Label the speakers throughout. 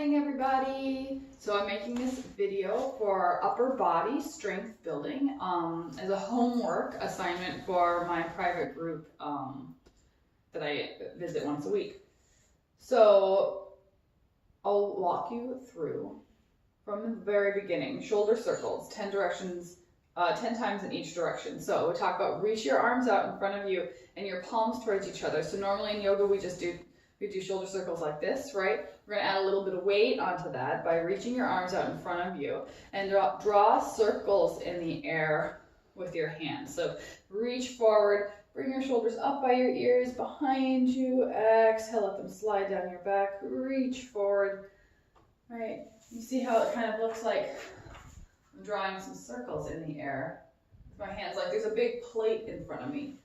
Speaker 1: morning, everybody. So I'm making this video for upper body strength building as a homework assignment for my private group that I visit once a week. So I'll walk you through from the very beginning. Shoulder circles, 10 directions, 10 times in each direction. So we talk about reach your arms out in front of you and your palms towards each other. So normally in yoga we do shoulder circles like this, right? We're gonna add a little bit of weight onto that by reaching your arms out in front of you and draw circles in the air with your hands. So reach forward, bring your shoulders up by your ears, behind you, exhale, let them slide down your back, reach forward, right? You see how it kind of looks like I'm drawing some circles in the air with my hands, like there's a big plate in front of me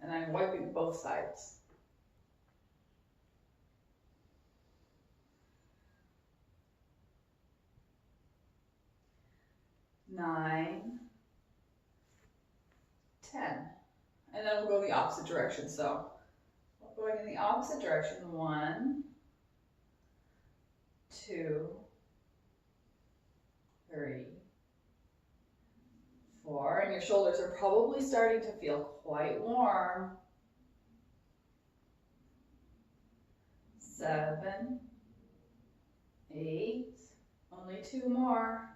Speaker 1: and I'm wiping both sides. 9, 10. And then we'll go the opposite direction. So going in the opposite direction, 1, 2, 3, 4. And your shoulders are probably starting to feel quite warm. 7, 8, only 2 more.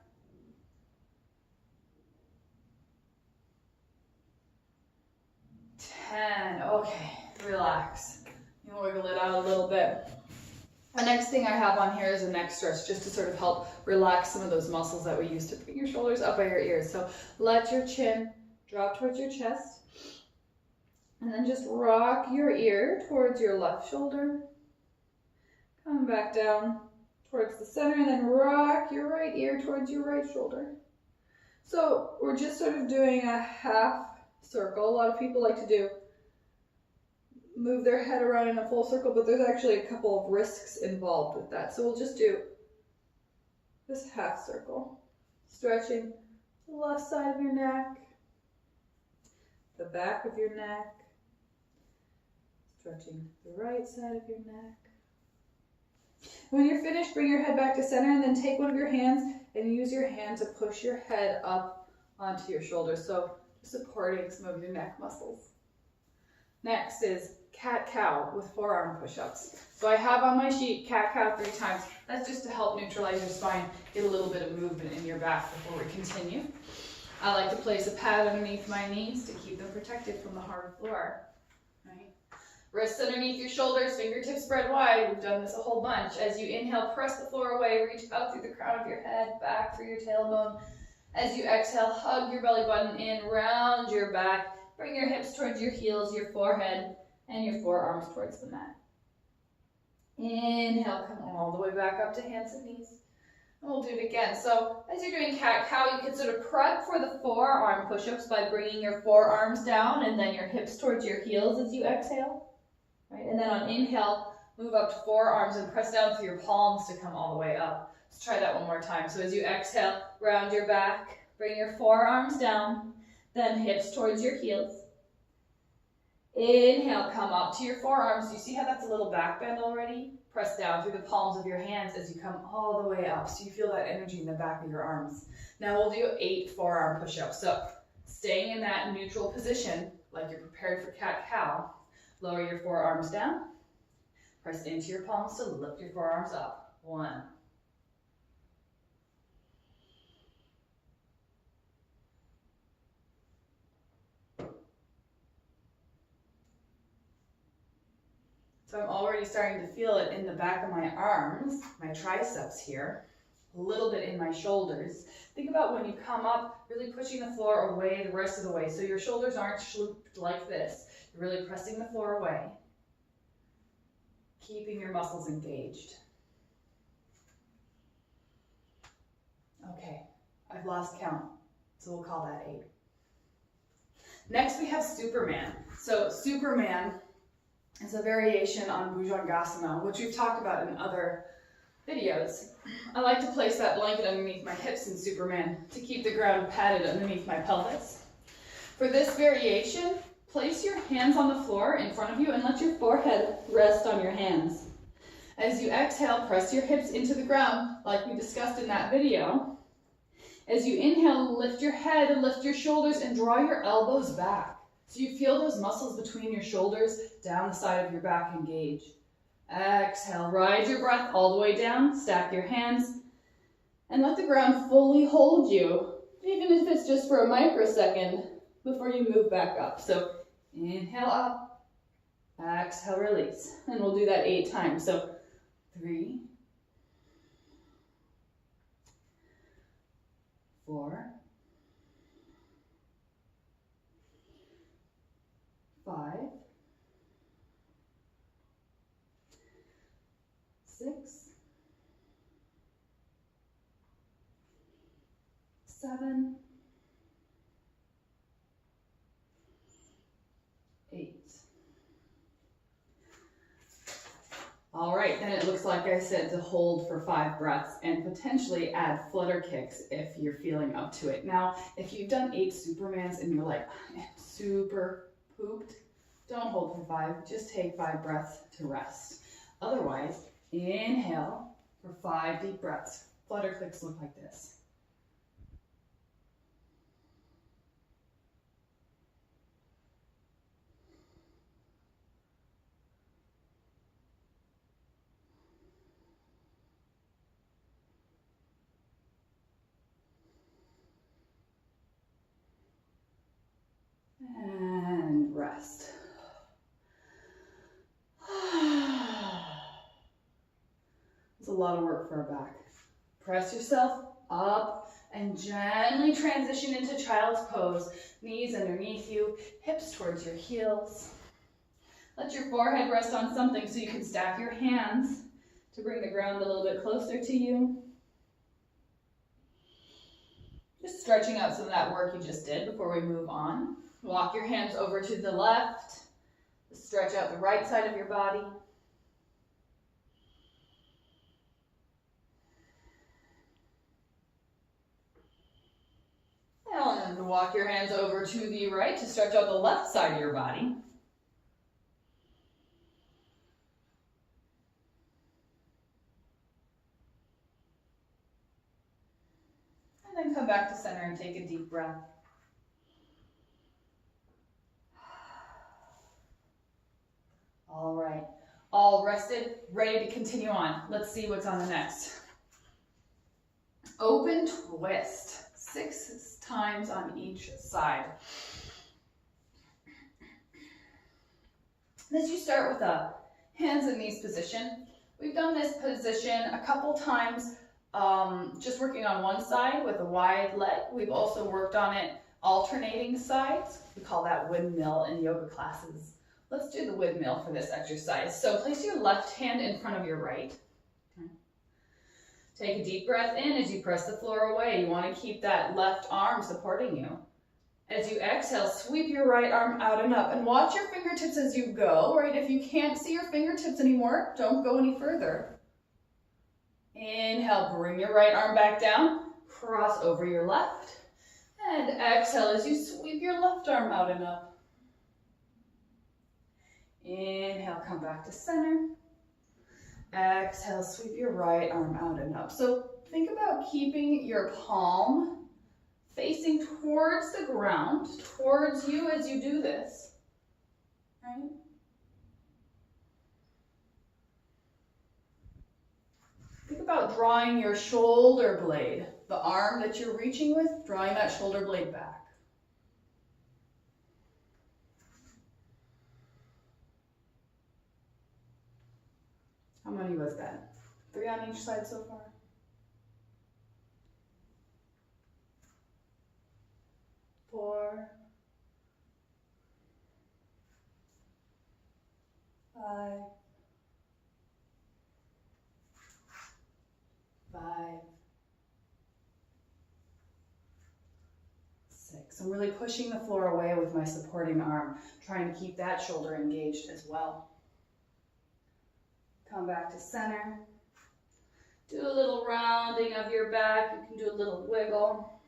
Speaker 1: 10. Okay, relax. You can wiggle it out a little bit. The next thing I have on here is a neck stretch, just to sort of help relax some of those muscles that we use to bring your shoulders up by your ears. So let your chin drop towards your chest, and then just rock your ear towards your left shoulder. Come back down towards the center, and then rock your right ear towards your right shoulder. So we're just sort of doing a half circle. A lot of people like to move their head around in a full circle, but there's actually a couple of risks involved with that. So we'll just do this half circle, stretching the left side of your neck, the back of your neck, stretching the right side of your neck. When you're finished, bring your head back to center and then take one of your hands and use your hand to push your head up onto your shoulders. So supporting some of your neck muscles. Next is cat-cow with forearm push-ups. So I have on my sheet cat-cow 3 times. That's just to help neutralize your spine, get a little bit of movement in your back before we continue. I like to place a pad underneath my knees to keep them protected from the hard floor. Right? Wrists underneath your shoulders, fingertips spread wide. We've done this a whole bunch. As you inhale, press the floor away, reach out through the crown of your head, back through your tailbone. As you exhale, hug your belly button in, round your back, bring your hips towards your heels, your forehead, and your forearms towards the mat. Inhale, come all the way back up to hands and knees. And we'll do it again. So as you're doing cat-cow, you can sort of prep for the forearm push-ups by bringing your forearms down and then your hips towards your heels as you exhale. Right? And then on inhale, move up to forearms and press down through your palms to come all the way up. Let's try that one more time. So as you exhale, round your back, bring your forearms down, then hips towards your heels. Inhale, come up to your forearms. You see how that's a little back bend already? Press down through the palms of your hands as you come all the way up. So you feel that energy in the back of your arms. Now we'll do 8 forearm push-ups. So staying in that neutral position, like you're prepared for cat-cow, lower your forearms down. Press into your palms to lift your forearms up. 1. So I'm already starting to feel it in the back of my arms, my triceps here, a little bit in my shoulders. Think about when you come up, really pushing the floor away the rest of the way. So your shoulders aren't slooped like this. You're really pressing the floor away, keeping your muscles engaged. Okay, I've lost count, so we'll call that 8. Next we have Superman. So Superman is a variation on Bhujangasana, which we've talked about in other videos. I like to place that blanket underneath my hips in Superman to keep the ground padded underneath my pelvis. For this variation, place your hands on the floor in front of you and let your forehead rest on your hands. As you exhale, press your hips into the ground like we discussed in that video. As you inhale, lift your head and lift your shoulders and draw your elbows back. So you feel those muscles between your shoulders down the side of your back engage. Exhale, ride your breath all the way down, stack your hands, and let the ground fully hold you, even if it's just for a microsecond before you move back up. So inhale up, exhale, release. And we'll do that 8 times. So 3, 4, 5, 6, 7, 8. All right, then it looks like I said to hold for 5 breaths and potentially add flutter kicks if you're feeling up to it. Now, if you've done 8 Supermans and you're like, I'm super pooped, don't hold for 5, just take 5 breaths to rest. Otherwise, inhale for 5 deep breaths. Flutter kicks look like this. And rest. It's a lot of work for our back. Press yourself up and gently transition into child's pose. Knees underneath you, hips towards your heels. Let your forehead rest on something so you can stack your hands to bring the ground a little bit closer to you. Just stretching out some of that work you just did before we move on. Walk your hands over to the left. Stretch out the right side of your body. And walk your hands over to the right to stretch out the left side of your body. And then come back to center and take a deep breath. All right, all rested, ready to continue on. Let's see what's on the next. Open twist, 6 times on each side. As you start with a hands and knees position, we've done this position a couple times, just working on one side with a wide leg. We've also worked on it alternating sides. We call that windmill in yoga classes. Let's do the windmill for this exercise. So place your left hand in front of your right. Okay. Take a deep breath in as you press the floor away. You want to keep that left arm supporting you. As you exhale, sweep your right arm out and up and watch your fingertips as you go, right? If you can't see your fingertips anymore, don't go any further. Inhale, bring your right arm back down, cross over your left. And exhale as you sweep your left arm out and up. Inhale, come back to center. Exhale, sweep your right arm out and up. So think about keeping your palm facing towards the ground, towards you as you do this. Right? Think about drawing your shoulder blade, the arm that you're reaching with, drawing that shoulder blade back. How many was that? 3 on each side so far? 4, 5, 6. I'm really pushing the floor away with my supporting arm, trying to keep that shoulder engaged as well. Come back to center. Do a little rounding of your back. You can do a little wiggle.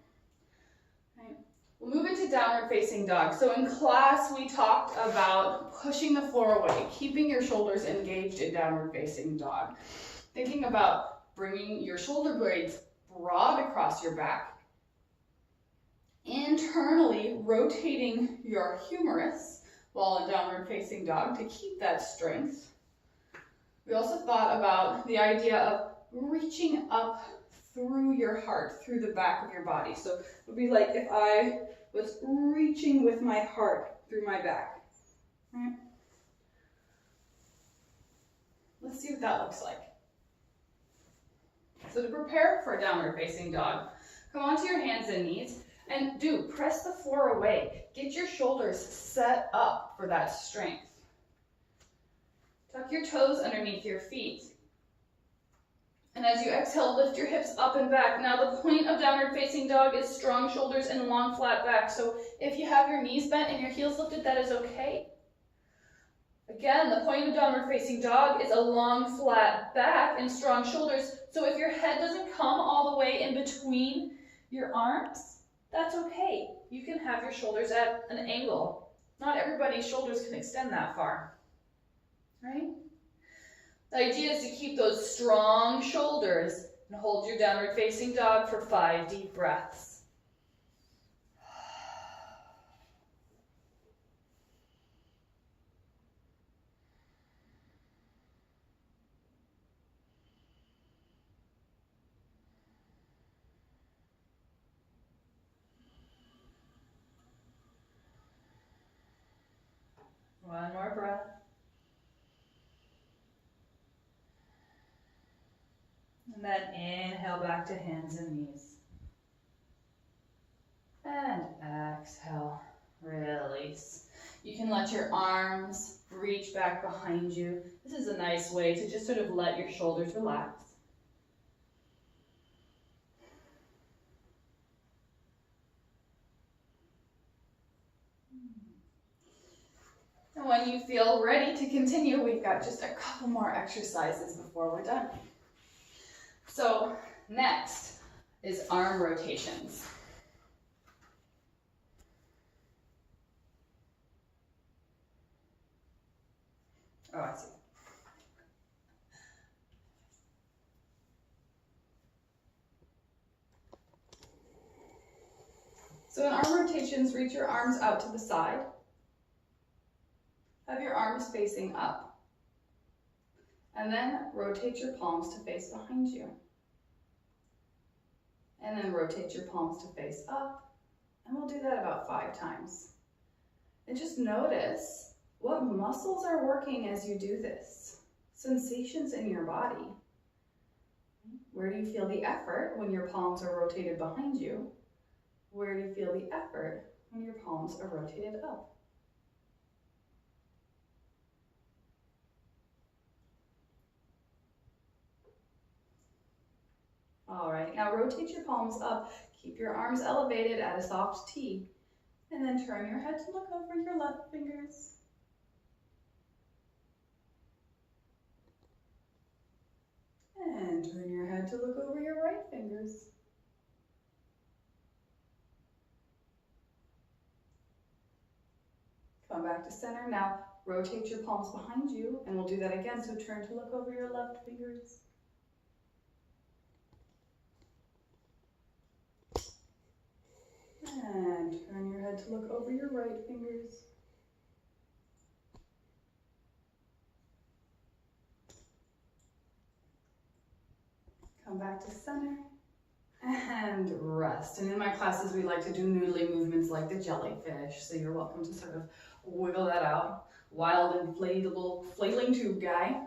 Speaker 1: Right. We'll move into downward facing dog. So in class, we talked about pushing the floor away, keeping your shoulders engaged in downward facing dog. Thinking about bringing your shoulder blades broad across your back, internally rotating your humerus while in downward facing dog to keep that strength. We also thought about the idea of reaching up through your heart, through the back of your body. So it would be like if I was reaching with my heart through my back. Right? Let's see what that looks like. So to prepare for a downward facing dog, come onto your hands and knees and press the floor away. Get your shoulders set up for that strength. Tuck your toes underneath your feet. And as you exhale, lift your hips up and back. Now the point of downward facing dog is strong shoulders and long flat back. So if you have your knees bent and your heels lifted, that is okay. Again, the point of downward facing dog is a long flat back and strong shoulders. So if your head doesn't come all the way in between your arms, that's okay. You can have your shoulders at an angle. Not everybody's shoulders can extend that far, right? The idea is to keep those strong shoulders and hold your downward facing dog for 5 deep breaths. One more breath. And then inhale back to hands and knees. And exhale, release. You can let your arms reach back behind you. This is a nice way to just sort of let your shoulders relax. And when you feel ready to continue, we've got just a couple more exercises before we're done. So next is arm rotations. Oh, I see. So in arm rotations, reach your arms out to the side. Have your arms facing up. And then rotate your palms to face behind you. And then rotate your palms to face up. And we'll do that about 5 times. And just notice what muscles are working as you do this. Sensations in your body. Where do you feel the effort when your palms are rotated behind you? Where do you feel the effort when your palms are rotated up? All right, now rotate your palms up. Keep your arms elevated at a soft T. And then turn your head to look over your left fingers. And turn your head to look over your right fingers. Come back to center. Now rotate your palms behind you, and we'll do that again. So turn to look over your left fingers. And turn your head to look over your right fingers. Come back to center and rest. And in my classes, we like to do noodling movements like the jellyfish. So you're welcome to sort of wiggle that out. Wild inflatable flailing tube guy.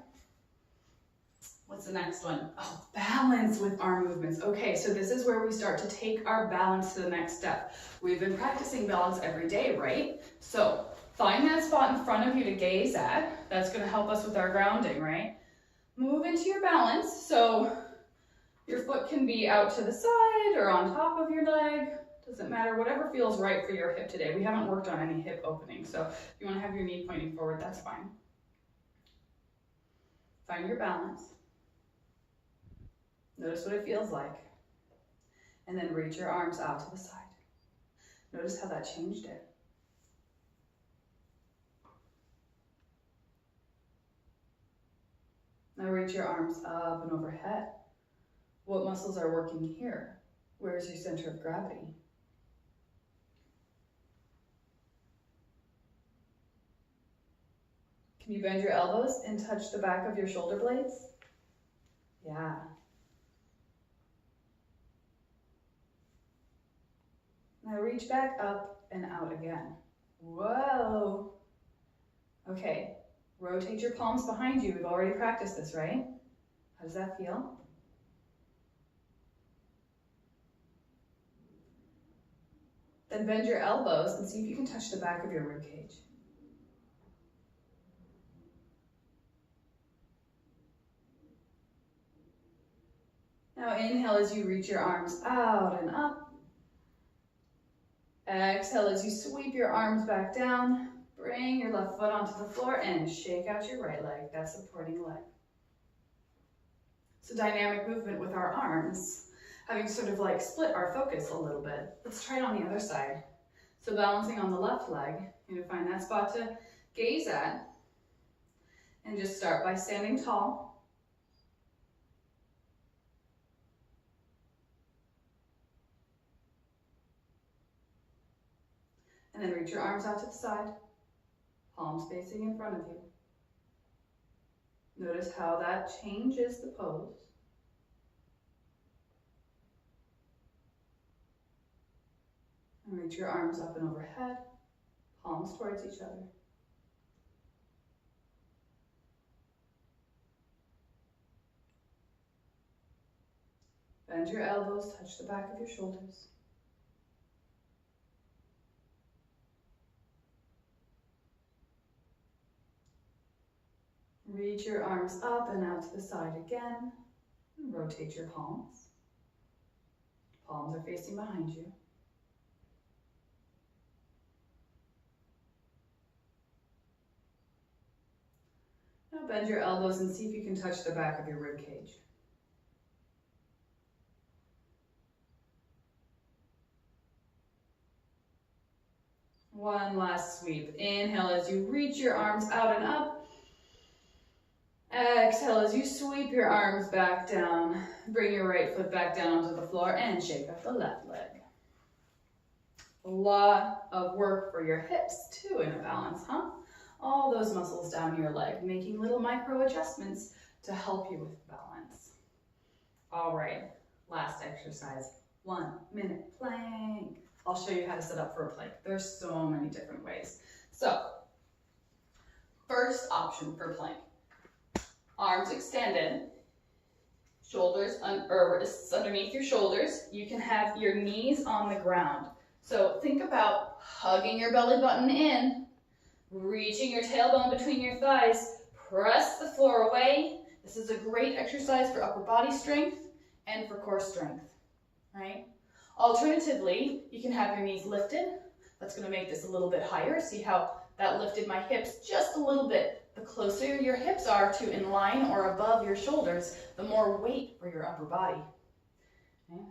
Speaker 1: What's the next one? Oh, balance with arm movements. Okay, so this is where we start to take our balance to the next step. We've been practicing balance every day, right? So find that spot in front of you to gaze at. That's going to help us with our grounding, right? Move into your balance. So your foot can be out to the side or on top of your leg. Doesn't matter, whatever feels right for your hip today. We haven't worked on any hip opening, so if you want to have your knee pointing forward, that's fine. Find your balance. Notice what it feels like. And then reach your arms out to the side. Notice how that changed it. Now reach your arms up and overhead. What muscles are working here? Where's your center of gravity? Can you bend your elbows and touch the back of your shoulder blades? Yeah. Now reach back up and out again. Whoa. Okay, rotate your palms behind you. We've already practiced this, right? How does that feel? Then bend your elbows and see if you can touch the back of your rib cage. Now inhale as you reach your arms out and up. Exhale as you sweep your arms back down. Bring your left foot onto the floor and shake out your right leg, that supporting leg. So dynamic movement with our arms, having sort of like split our focus a little bit. Let's try it on the other side. So balancing on the left leg, you're gonna find that spot to gaze at. And just start by standing tall. And then reach your arms out to the side, palms facing in front of you. Notice how that changes the pose. And reach your arms up and overhead, palms towards each other. Bend your elbows, touch the back of your shoulders. Reach your arms up and out to the side again. And rotate your palms. Palms are facing behind you. Now bend your elbows and see if you can touch the back of your rib cage. One last sweep. Inhale as you reach your arms out and up. Exhale as you sweep your arms back down. Bring your right foot back down onto the floor and shake up the left leg. A lot of work for your hips too in a balance, huh? All those muscles down your leg, making little micro adjustments to help you with balance. All right, last exercise, 1 minute plank. I'll show you how to set up for a plank. There's so many different ways. So, first option for plank. Arms extended, shoulders underneath your shoulders. You can have your knees on the ground. So think about hugging your belly button in, reaching your tailbone between your thighs, press the floor away. This is a great exercise for upper body strength and for core strength, right? Alternatively, you can have your knees lifted. That's going to make this a little bit higher. See how that lifted my hips just a little bit. The closer your hips are to in line or above your shoulders, the more weight for your upper body. Okay?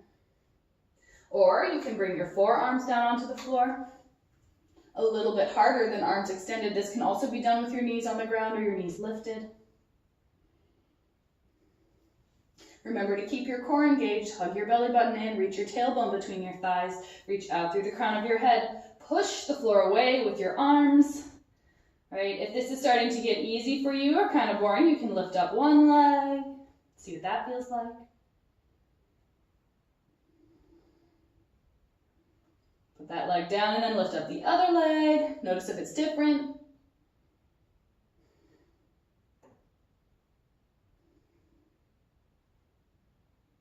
Speaker 1: Or you can bring your forearms down onto the floor. A little bit harder than arms extended. This can also be done with your knees on the ground or your knees lifted. Remember to keep your core engaged. Hug your belly button in. Reach your tailbone between your thighs. Reach out through the crown of your head. Push the floor away with your arms. Right? If this is starting to get easy for you or kind of boring, you can lift up one leg. See what that feels like. Put that leg down and then lift up the other leg. Notice if it's different.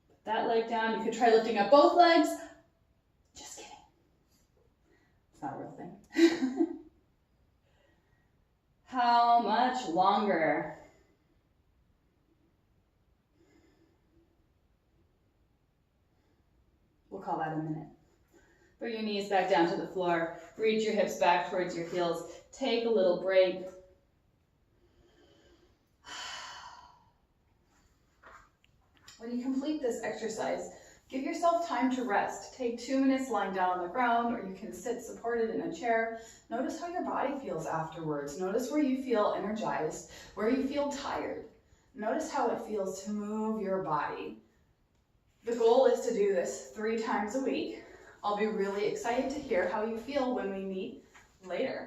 Speaker 1: Put that leg down. You could try lifting up both legs. Just kidding. It's not a real thing. How much longer? We'll call that a minute. Bring your knees back down to the floor. Reach your hips back towards your heels. Take a little break. When you complete this exercise, Give yourself time to rest. Take 2 minutes lying down on the ground, or you can sit supported in a chair. Notice how your body feels afterwards. Notice where you feel energized, where you feel tired. Notice how it feels to move your body. The goal is to do this 3 times a week. I'll be really excited to hear how you feel when we meet later.